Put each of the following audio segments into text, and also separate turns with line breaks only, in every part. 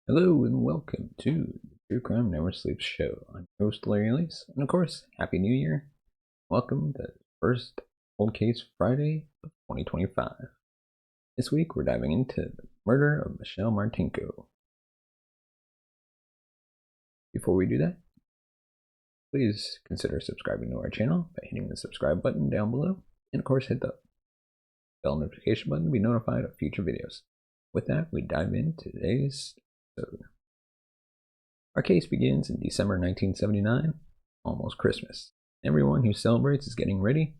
Hello and welcome to the True Crime Never Sleeps show. I'm your host Larry Elise, and of course, Happy New Year. Welcome to the first Cold Case Friday of 2025. This week we're diving into the murder of Michelle Martinko. Before we do that, please consider subscribing to our channel by hitting the subscribe button down below, and of course hit the bell notification button to be notified of future videos. With that, we dive into today's episode. Our case begins in December 1979, almost Christmas. Everyone who celebrates is getting ready,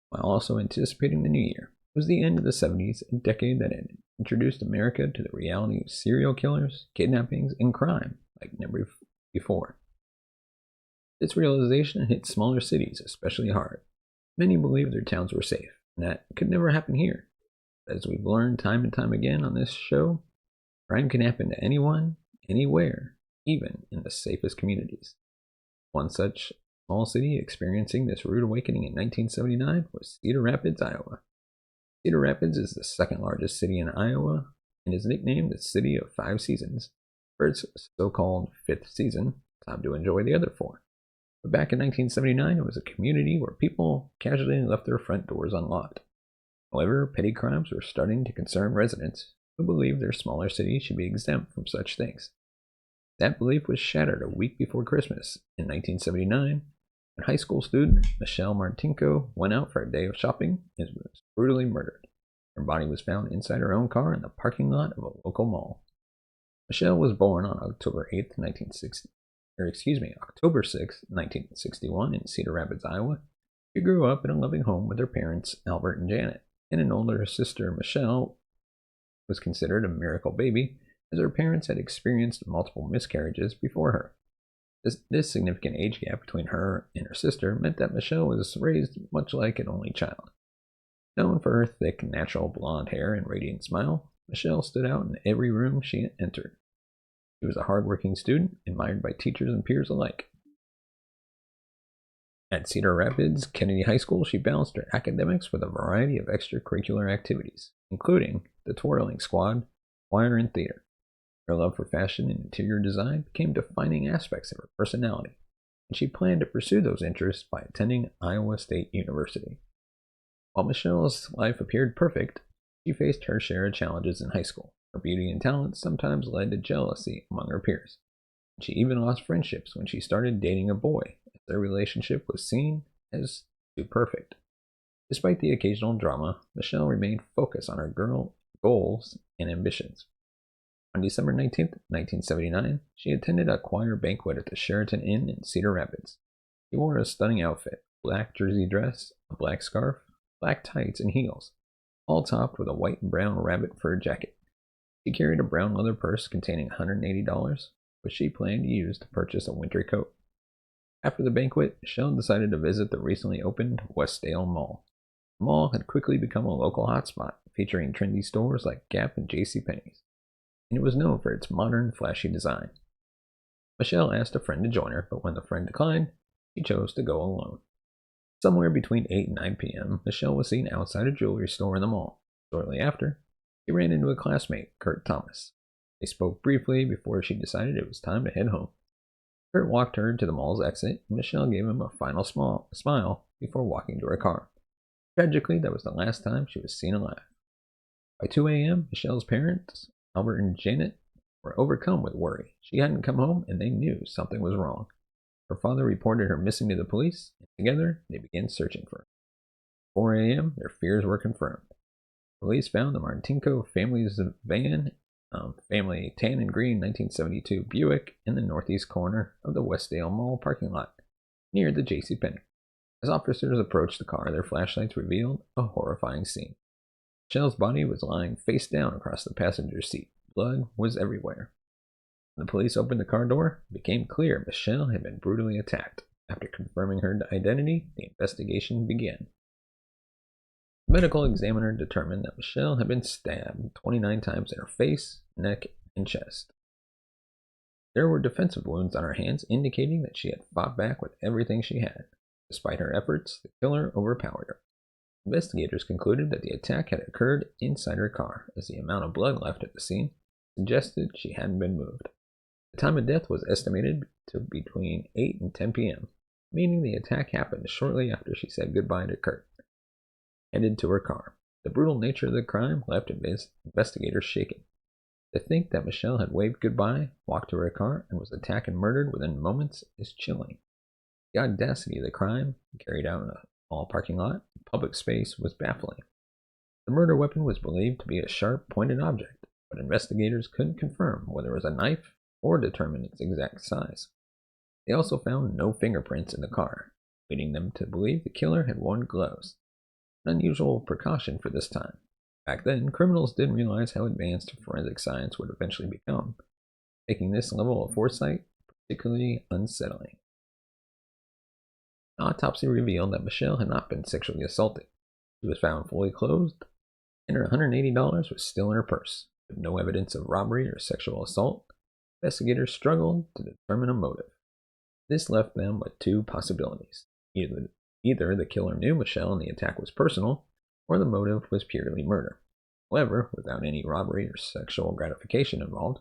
while also anticipating the new year. It was the end of the 70s, a decade that had introduced America to the reality of serial killers, kidnappings, and crime like never before. This realization hit smaller cities especially hard. Many believed their towns were safe, and that could never happen here. But as we've learned time and time again on this show, crime can happen to anyone, anywhere, even in the safest communities. One such small city experiencing this rude awakening in 1979 was Cedar Rapids, Iowa. Cedar Rapids is the second largest city in Iowa and is nicknamed the City of Five Seasons for its so-called fifth season, time to enjoy the other four. But back in 1979, it was a community where people casually left their front doors unlocked. However, petty crimes were starting to concern residents who believed their smaller city should be exempt from such things. That belief was shattered a week before Christmas in 1979 when high school student Michelle Martinko went out for a day of shopping and was brutally murdered. Her body was found inside her own car in the parking lot of a local mall. Michelle was born on October 6, 1961 in Cedar Rapids, Iowa. She grew up in a loving home with her parents, Albert and Janet, and an older sister, Michelle, was considered a miracle baby, as her parents had experienced multiple miscarriages before her. This significant age gap between her and her sister meant that Michelle was raised much like an only child. Known for her thick, natural blonde hair and radiant smile, Michelle stood out in every room she entered. She was a hardworking student, admired by teachers and peers alike. At Cedar Rapids Kennedy High School, she balanced her academics with a variety of extracurricular activities, including the twirling squad, choir, and theater. Her love for fashion and interior design became defining aspects of her personality, and she planned to pursue those interests by attending Iowa State University. While Michelle's life appeared perfect, she faced her share of challenges in high school. Her beauty and talent sometimes led to jealousy among her peers. She even lost friendships when she started dating a boy, as their relationship was seen as too perfect. Despite the occasional drama, Michelle remained focused on her goals and ambitions. On December 19, 1979, she attended a choir banquet at the Sheraton Inn in Cedar Rapids. She wore a stunning outfit, a black jersey dress, a black scarf, black tights, and heels, all topped with a white and brown rabbit fur jacket. She carried a brown leather purse containing $180, which she planned to use to purchase a winter coat. After the banquet, Michelle decided to visit the recently opened Westdale Mall. The mall had quickly become a local hotspot, featuring trendy stores like Gap and JCPenney's, and it was known for its modern, flashy design. Michelle asked a friend to join her, but when the friend declined, she chose to go alone. Somewhere between 8 and 9 p.m., Michelle was seen outside a jewelry store in the mall. Shortly after, she ran into a classmate, Kurt Thomas. They spoke briefly before she decided it was time to head home. Kurt walked her to the mall's exit, and Michelle gave him a final smile before walking to her car. Tragically, that was the last time she was seen alive. By 2 a.m., Michelle's parents, Albert and Janet, were overcome with worry. She hadn't come home, and they knew something was wrong. Her father reported her missing to the police, and together they began searching for her. At 4 a.m., their fears were confirmed. Police found the Martinko family's van, family tan and green 1972 Buick, in the northeast corner of the Westdale Mall parking lot, near the JCPenney. As officers approached the car, their flashlights revealed a horrifying scene. Michelle's body was lying face down across the passenger seat. Blood was everywhere. When the police opened the car door, it became clear Michelle had been brutally attacked. After confirming her identity, the investigation began. The medical examiner determined that Michelle had been stabbed 29 times in her face, neck, and chest. There were defensive wounds on her hands, indicating that she had fought back with everything she had. Despite her efforts, the killer overpowered her. Investigators concluded that the attack had occurred inside her car, as the amount of blood left at the scene suggested she hadn't been moved. The time of death was estimated to between 8 and 10 p.m., meaning the attack happened shortly after she said goodbye to Kurt, headed to her car. The brutal nature of the crime left investigators shaken. To think that Michelle had waved goodbye, walked to her car, and was attacked and murdered within moments is chilling. The audacity of the crime, carried out in a small parking lot, in public space, was baffling. The murder weapon was believed to be a sharp, pointed object, but investigators couldn't confirm whether it was a knife or determine its exact size. They also found no fingerprints in the car, leading them to believe the killer had worn gloves, an unusual precaution for this time. Back then, criminals didn't realize how advanced forensic science would eventually become, making this level of foresight particularly unsettling. An autopsy revealed that Michelle had not been sexually assaulted. She was found fully clothed, and her $180 was still in her purse. With no evidence of robbery or sexual assault, investigators struggled to determine a motive. This left them with two possibilities. Either the killer knew Michelle and the attack was personal, or the motive was purely murder. However, without any robbery or sexual gratification involved,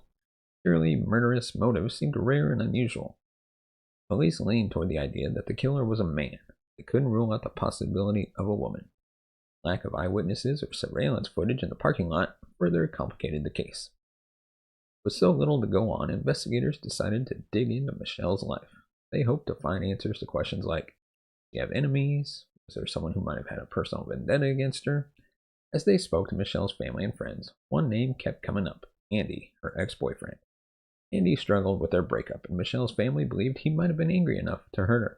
purely murderous motives seemed rare and unusual. Police leaned toward the idea that the killer was a man. They couldn't rule out the possibility of a woman. Lack of eyewitnesses or surveillance footage in the parking lot further complicated the case. With so little to go on, investigators decided to dig into Michelle's life. They hoped to find answers to questions like, did she have enemies? Was there someone who might have had a personal vendetta against her? As they spoke to Michelle's family and friends, one name kept coming up, Andy, her ex-boyfriend. Andy struggled with their breakup, and Michelle's family believed he might have been angry enough to hurt her.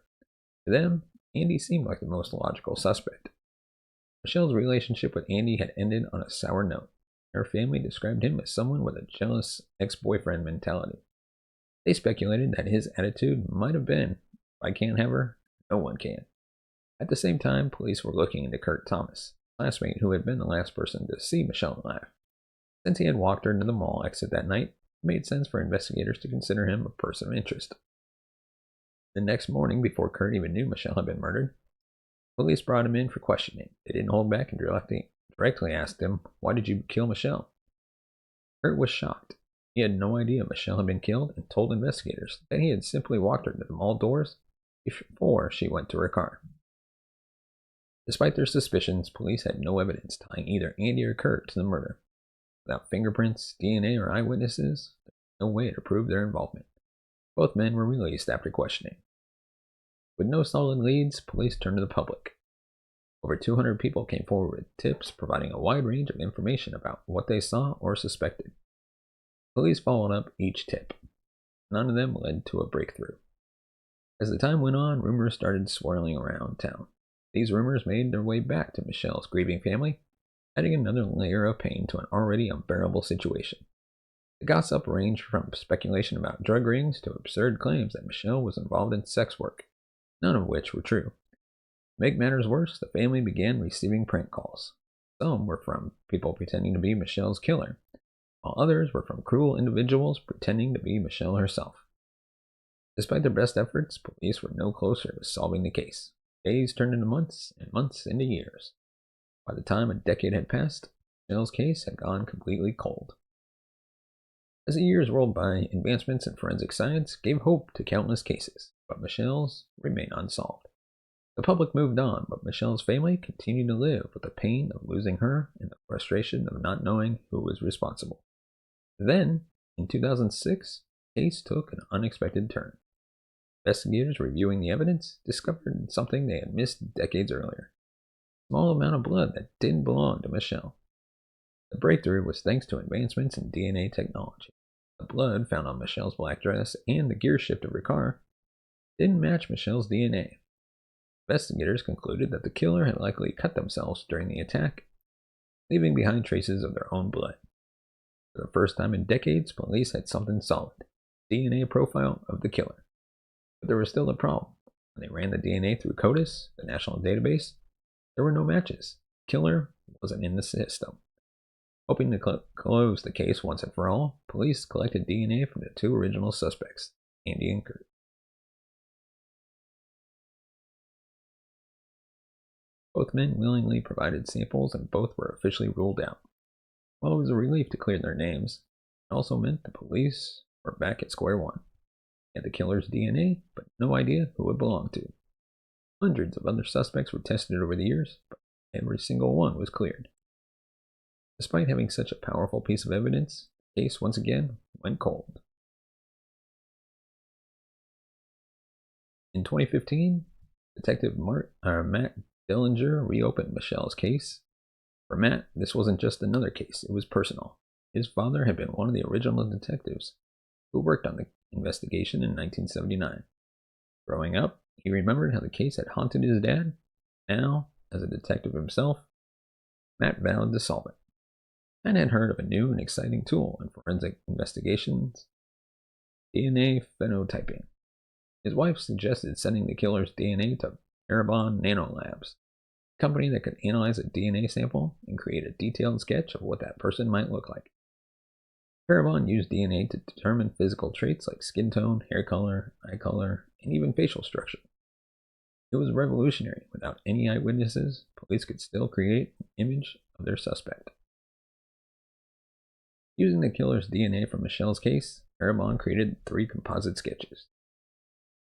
To them, Andy seemed like the most logical suspect. Michelle's relationship with Andy had ended on a sour note. Her family described him as someone with a jealous ex-boyfriend mentality. They speculated that his attitude might have been, if I can't have her, no one can. At the same time, police were looking into Kurt Thomas, a classmate who had been the last person to see Michelle alive. Since he had walked her into the mall exit that night, it made sense for investigators to consider him a person of interest. The next morning, before Kurt even knew Michelle had been murdered, police brought him in for questioning. They didn't hold back and directly asked him, "Why did you kill Michelle?" Kurt was shocked. He had no idea Michelle had been killed and told investigators that he had simply walked her to the mall doors before she went to her car. Despite their suspicions, police had no evidence tying either Andy or Kurt to the murder. Without fingerprints, DNA, or eyewitnesses, there was no way to prove their involvement. Both men were released after questioning. With no solid leads, police turned to the public. Over 200 people came forward with tips providing a wide range of information about what they saw or suspected. Police followed up each tip. None of them led to a breakthrough. As the time went on, rumors started swirling around town. These rumors made their way back to Michelle's grieving family, adding another layer of pain to an already unbearable situation. The gossip ranged from speculation about drug rings to absurd claims that Michelle was involved in sex work, none of which were true. To make matters worse, the family began receiving prank calls. Some were from people pretending to be Michelle's killer, while others were from cruel individuals pretending to be Michelle herself. Despite their best efforts, police were no closer to solving the case. Days turned into months, and months into years. By the time a decade had passed, Michelle's case had gone completely cold. As the years rolled by, advancements in forensic science gave hope to countless cases, but Michelle's remained unsolved. The public moved on, but Michelle's family continued to live with the pain of losing her and the frustration of not knowing who was responsible. Then, in 2006, the case took an unexpected turn. Investigators reviewing the evidence discovered something they had missed decades earlier. A small amount of blood that didn't belong to Michelle. The breakthrough was thanks to advancements in DNA technology. The blood found on Michelle's black dress and the gear shift of her car didn't match Michelle's DNA. Investigators concluded that the killer had likely cut themselves during the attack, leaving behind traces of their own blood. For the first time in decades, police had something solid, DNA profile of the killer. But there was still a problem. When they ran the DNA through CODIS, the national database, there were no matches. The killer wasn't in the system. Hoping to close the case once and for all, police collected DNA from the two original suspects, Andy and Kurt. Both men willingly provided samples and both were officially ruled out. While it was a relief to clear their names, It also meant the police were back at square one. They had the killer's DNA, but no idea who it belonged to. Hundreds of other suspects were tested over the years, but every single one was cleared. Despite having such a powerful piece of evidence, the case once again went cold. In 2015, Detective Matt Dillinger reopened Michelle's case. For Matt, this wasn't just another case, it was personal. His father had been one of the original detectives who worked on the investigation in 1979. Growing up, he remembered how the case had haunted his dad. Now, as a detective himself, Matt vowed to solve it. Matt had heard of a new and exciting tool in forensic investigations: DNA phenotyping. His wife suggested sending the killer's DNA to Parabon Nanolabs, a company that could analyze a DNA sample and create a detailed sketch of what that person might look like. Parabon used DNA to determine physical traits like skin tone, hair color, eye color, and even facial structure. It was revolutionary. Without any eyewitnesses, police could still create an image of their suspect. Using the killer's DNA from Michelle's case, Parabon created 3 composite sketches,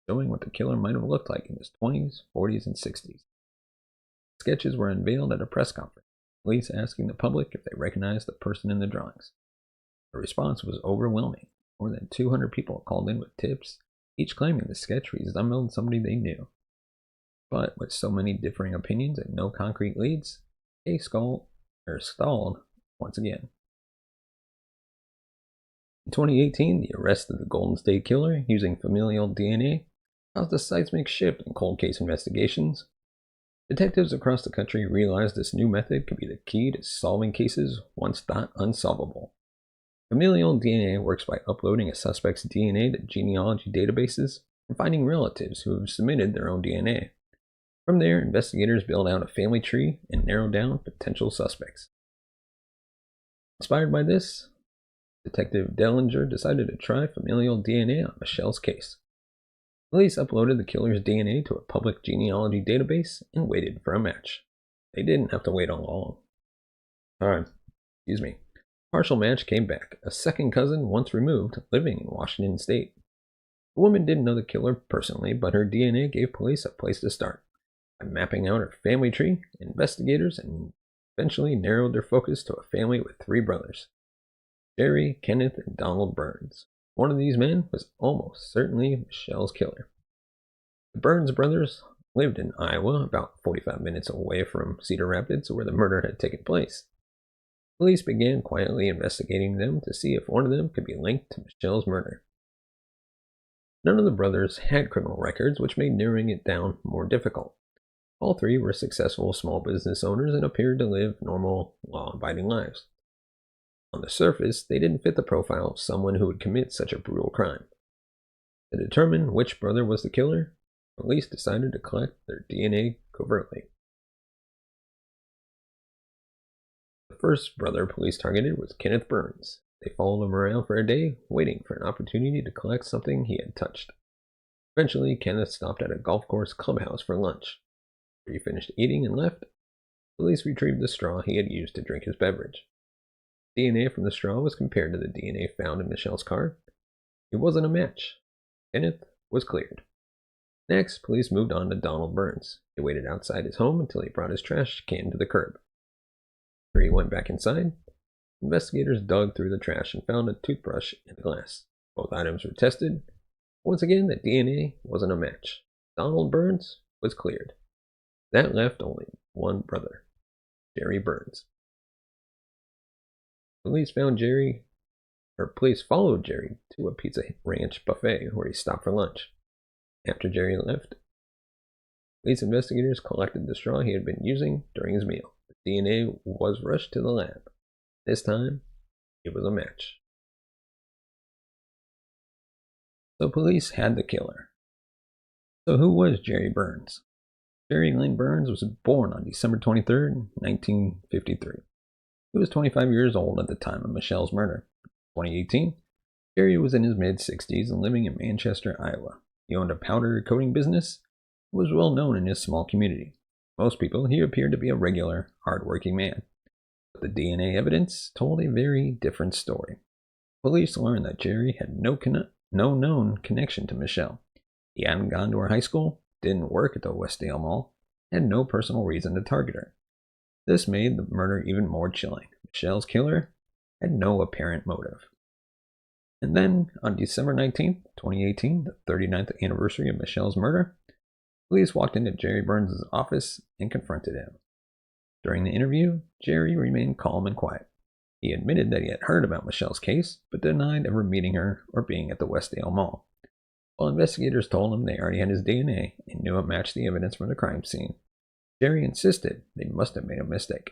showing what the killer might have looked like in his 20s, 40s, and 60s. The sketches were unveiled at a press conference, police asking the public if they recognized the person in the drawings. The response was overwhelming. More than 200 people called in with tips, each claiming the sketch resembled somebody they knew. But with so many differing opinions and no concrete leads, the case stalled once again. In 2018, the arrest of the Golden State Killer using familial DNA caused a seismic shift in cold case investigations. Detectives across the country realized this new method could be the key to solving cases once thought unsolvable. Familial DNA works by uploading a suspect's DNA to genealogy databases and finding relatives who have submitted their own DNA. From there, investigators build out a family tree and narrow down potential suspects. Inspired by this, Detective Dillinger decided to try familial DNA on Michelle's case. Police uploaded the killer's DNA to a public genealogy database and waited for a match. They didn't have to wait long. Partial match came back. A second cousin, once removed, living in Washington State. The woman didn't know the killer personally, but her DNA gave police a place to start. By mapping out her family tree, investigators eventually narrowed their focus to a family with 3 brothers: Jerry, Kenneth, and Donald Burns. One of these men was almost certainly Michelle's killer. The Burns brothers lived in Iowa, about 45 minutes away from Cedar Rapids, where the murder had taken place. Police began quietly investigating them to see if one of them could be linked to Michelle's murder. None of the brothers had criminal records, which made narrowing it down more difficult. All 3 were successful small business owners and appeared to live normal, law-abiding lives. On the surface, they didn't fit the profile of someone who would commit such a brutal crime. To determine which brother was the killer, police decided to collect their DNA covertly. The first brother police targeted was Kenneth Burns. They followed him around for a day, waiting for an opportunity to collect something he had touched. Eventually, Kenneth stopped at a golf course clubhouse for lunch. After he finished eating and left, police retrieved the straw he had used to drink his beverage. DNA from the straw was compared to the DNA found in Michelle's car. It wasn't a match. Kenneth was cleared. Next, police moved on to Donald Burns. They waited outside his home until he brought his trash can to the curb. After he went back inside, investigators dug through the trash and found a toothbrush and a glass. Both items were tested. Once again, the DNA wasn't a match. Donald Burns was cleared. That left only one brother, Jerry Burns. Police followed Jerry to a Pizza Ranch buffet where he stopped for lunch. After Jerry left, police investigators collected the straw he had been using during his meal. The DNA was rushed to the lab. This time, it was a match. So police had the killer. So who was Jerry Burns? Jerry Lynn Burns was born on December 23, 1953. He was 25 years old at the time of Michelle's murder. In 2018, Jerry was in his mid-60s and living in Manchester, Iowa. He owned a powder coating business and was well known in his small community. Most people, he appeared to be a regular, hard-working man. But the DNA evidence told a very different story. Police learned that Jerry had no known connection to Michelle. He hadn't gone to her high school, didn't work at the Westdale Mall, had no personal reason to target her. This made the murder even more chilling. Michelle's killer had no apparent motive. And then, on December 19th, 2018, the 39th anniversary of Michelle's murder, police walked into Jerry Burns' office and confronted him. During the interview, Jerry remained calm and quiet. He admitted that he had heard about Michelle's case, but denied ever meeting her or being at the Westdale Mall. While investigators told him they already had his DNA and knew it matched the evidence from the crime scene, Jerry insisted they must have made a mistake.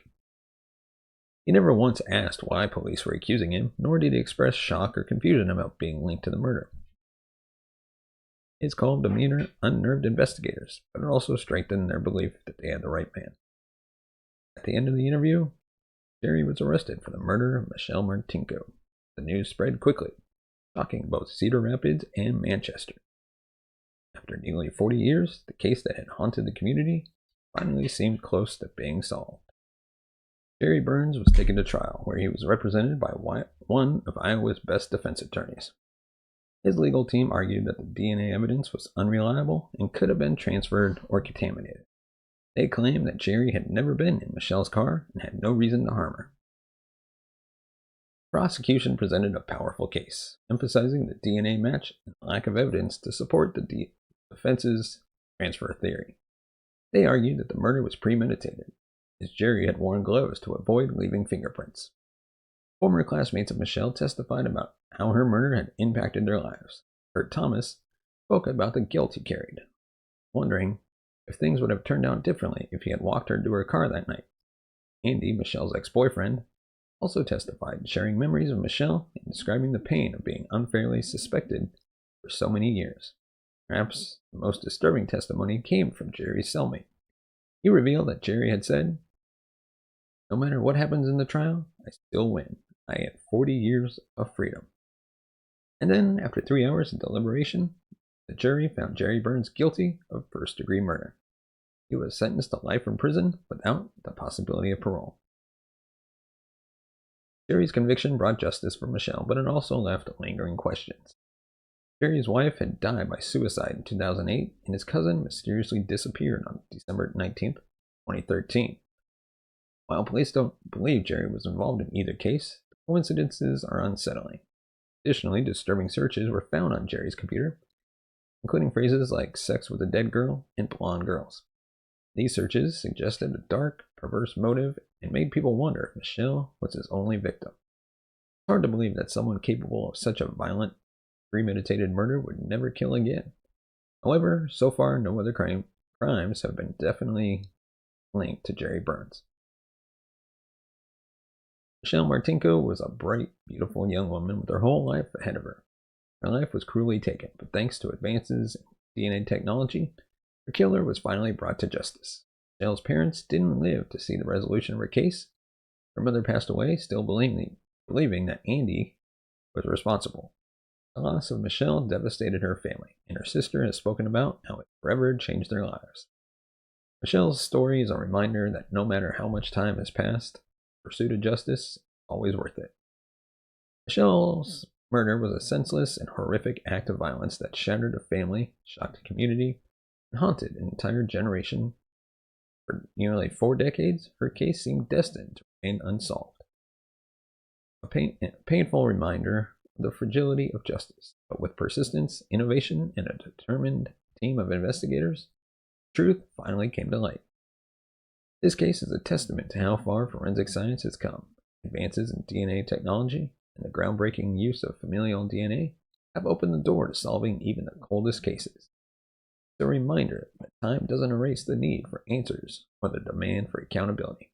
He never once asked why police were accusing him, nor did he express shock or confusion about being linked to the murder. His calm demeanor unnerved investigators, but it also strengthened their belief that they had the right man. At the end of the interview, Jerry was arrested for the murder of Michelle Martinko. The news spread quickly, shocking both Cedar Rapids and Manchester. After nearly 40 years, the case that had haunted the community finally seemed close to being solved. Jerry Burns was taken to trial, where he was represented by one of Iowa's best defense attorneys. His legal team argued that the DNA evidence was unreliable and could have been transferred or contaminated. They claimed that Jerry had never been in Michelle's car and had no reason to harm her. The prosecution presented a powerful case, emphasizing the DNA match and lack of evidence to support the defense's transfer theory. They argued that the murder was premeditated, as Jerry had worn gloves to avoid leaving fingerprints. Former classmates of Michelle testified about how her murder had impacted their lives. Kurt Thomas spoke about the guilt he carried, wondering if things would have turned out differently if he had walked her to her car that night. Andy, Michelle's ex-boyfriend, also testified, sharing memories of Michelle and describing the pain of being unfairly suspected for so many years. Perhaps the most disturbing testimony came from Jerry's cellmate. He revealed that Jerry had said, "No matter what happens in the trial, I still win. I had 40 years of freedom." And then, after 3 hours of deliberation, the jury found Jerry Burns guilty of first-degree murder. He was sentenced to life in prison without the possibility of parole. Jerry's conviction brought justice for Michelle, but it also left lingering questions. Jerry's wife had died by suicide in 2008, and his cousin mysteriously disappeared on December 19th, 2013. While police don't believe Jerry was involved in either case, the coincidences are unsettling. Additionally, disturbing searches were found on Jerry's computer, including phrases like sex with a dead girl and blonde girls. These searches suggested a dark, perverse motive and made people wonder if Michelle was his only victim. It's hard to believe that someone capable of such a violent, premeditated murder would never kill again. However, so far no other crimes have been definitely linked to Jerry Burns. Michelle Martinko was a bright, beautiful young woman with her whole life ahead of her. Her life was cruelly taken, but thanks to advances in DNA technology, her killer was finally brought to justice. Michelle's parents didn't live to see the resolution of her case. Her mother passed away, still believing that Andy was responsible. The loss of Michelle devastated her family, and her sister has spoken about how it forever changed their lives. Michelle's story is a reminder that no matter how much time has passed, the pursuit of justice is always worth it. Michelle's murder was a senseless and horrific act of violence that shattered a family, shocked a community, and haunted an entire generation. For nearly 4 decades, her case seemed destined to remain unsolved. A painful reminder of the fragility of justice, but with persistence, innovation, and a determined team of investigators, truth finally came to light. This case is a testament to how far forensic science has come. Advances in DNA technology and the groundbreaking use of familial DNA have opened the door to solving even the coldest cases. It's a reminder that time doesn't erase the need for answers or the demand for accountability.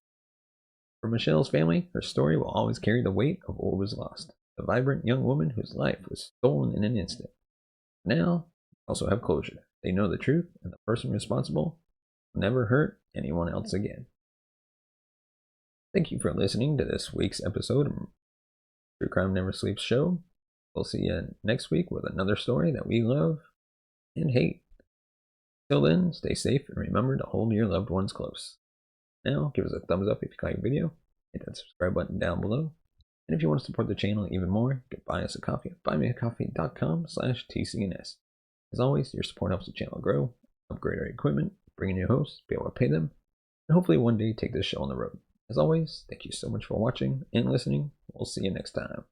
For Michelle's family, her story will always carry the weight of what was lost. The vibrant young woman whose life was stolen in an instant. Now, they also have closure. They know the truth, and the person responsible will never hurt anyone else again. Thank you for listening to this week's episode of True Crime Never Sleeps show. We'll see you next week with another story that we love and hate. Till then, stay safe and remember to hold your loved ones close. Now, give us a thumbs up if you like the video, hit that subscribe button down below, And if you want to support the channel even more, you can buy us a coffee at buymeacoffee.com/TCNS. As always, your support helps the channel grow, upgrade our equipment, bring in new hosts, be able to pay them, and hopefully one day take this show on the road. As always, thank you so much for watching and listening. We'll see you next time.